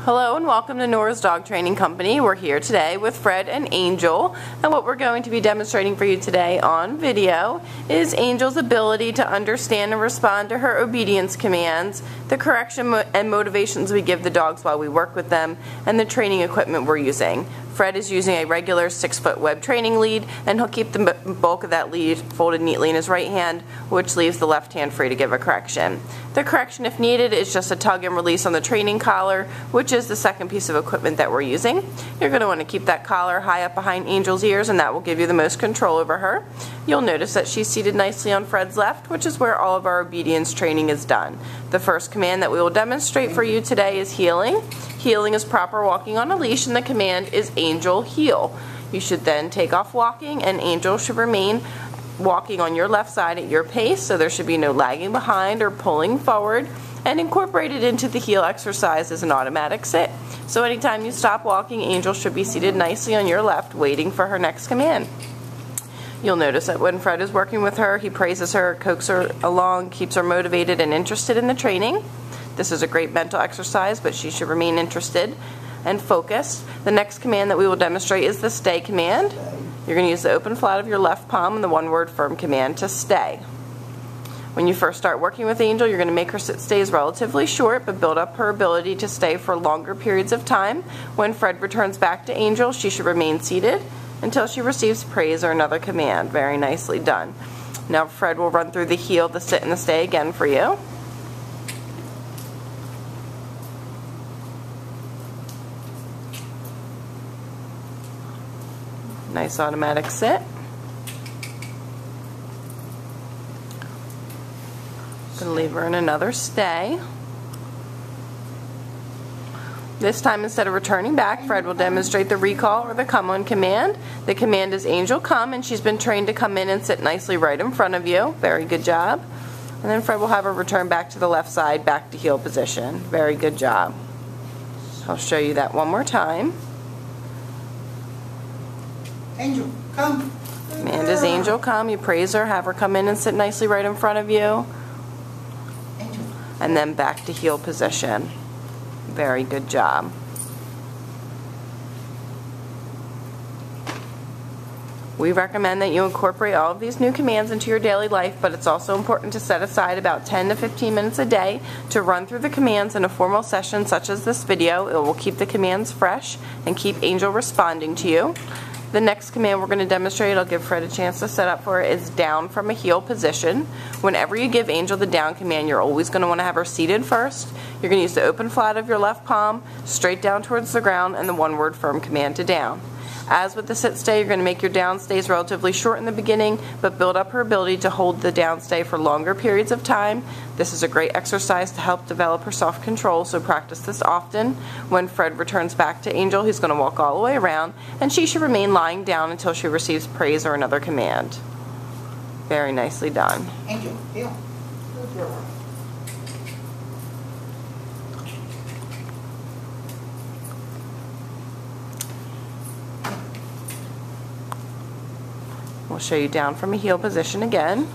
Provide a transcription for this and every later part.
Hello and welcome to Nora's Dog Training Company. We're here today with Fred and Angel, and what we're going to be demonstrating for you today on video is Angel's ability to understand and respond to her obedience commands, the correction and motivations we give the dogs while we work with them, and the training equipment we're using. Fred is using a regular 6-foot web training lead, and he'll keep the bulk of that lead folded neatly in his right hand, which leaves the left hand free to give a correction. The correction, if needed, is just a tug and release on the training collar, which is the second piece of equipment that we're using. You're going to want to keep that collar high up behind Angel's ears, and that will give you the most control over her. You'll notice that she's seated nicely on Fred's left, which is where all of our obedience training is done. The first command that we will demonstrate for you today is heeling. Heeling is proper walking on a leash, and the command is Angel heel. You should then take off walking, and Angel should remain walking on your left side at your pace, so there should be no lagging behind or pulling forward. And incorporated into the heel exercise is an automatic sit. So anytime you stop walking, Angel should be seated nicely on your left, waiting for her next command. You'll notice that when Fred is working with her, he praises her, coaxes her along, keeps her motivated and interested in the training. This is a great mental exercise, but she should remain interested and focused. The next command that we will demonstrate is the stay command. You're going to use the open flat of your left palm and the one-word firm command to stay. When you first start working with Angel, you're going to make her sit stays relatively short, but build up her ability to stay for longer periods of time. When Fred returns back to Angel, she should remain seated until she receives praise or another command. Very nicely done. Now Fred will run through the heel, the sit, and the stay again for you. Nice automatic sit. Going to leave her in another stay. This time, instead of returning back, Fred will demonstrate the recall or the come on command. The command is Angel come, and she's been trained to come in and sit nicely right in front of you. Very good job. And then Fred will have her return back to the left side, back to heel position. Very good job. I'll show you that one more time. Angel, come. Command is Angel come. You praise her, have her come in and sit nicely right in front of you. Angel. And then back to heel position. Very good job. We recommend that you incorporate all of these new commands into your daily life, but it's also important to set aside about 10 to 15 minutes a day to run through the commands in a formal session such as this video. It will keep the commands fresh and keep Angel responding to you. The next command we're going to demonstrate, I'll give Fred a chance to set up for it, is down from a heel position. Whenever you give Angel the down command, you're always going to want to have her seated first. You're going to use the open flat of your left palm, straight down towards the ground, and the one-word firm command to down. As with the sit stay, you're going to make your down stays relatively short in the beginning, but build up her ability to hold the down stay for longer periods of time. This is a great exercise to help develop her self-control, so practice this often. When Fred returns back to Angel, he's going to walk all the way around, and she should remain lying down until she receives praise or another command. Very nicely done. Angel, heel. Good girl. We'll show you down from a heel position again.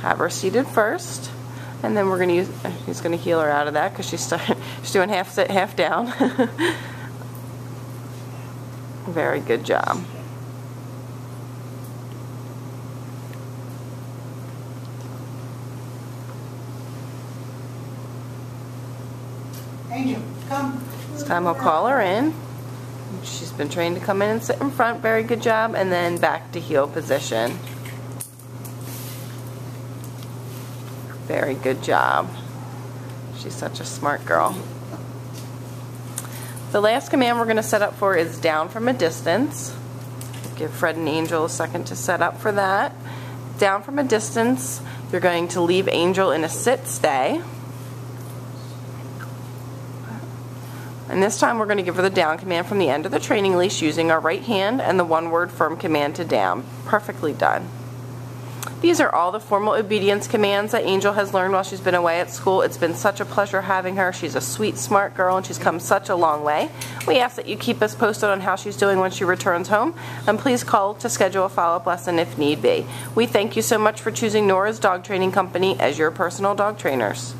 Have her seated first, and then we're going to use, he's going to heel her out of that because she's doing half sit, half down. Very good job. Angel, come. This time I'll call her in. She's been trained to come in and sit in front. Very good job. And then back to heel position. Very good job. She's such a smart girl. The last command we're going to set up for is down from a distance. Give Fred and Angel a second to set up for that. Down from a distance, you're going to leave Angel in a sit stay. And this time we're going to give her the down command from the end of the training leash using our right hand and the one-word firm command to down. Perfectly done. These are all the formal obedience commands that Angel has learned while she's been away at school. It's been such a pleasure having her. She's a sweet, smart girl, and she's come such a long way. We ask that you keep us posted on how she's doing when she returns home, and please call to schedule a follow-up lesson if need be. We thank you so much for choosing Nora's Dog Training Company as your personal dog trainers.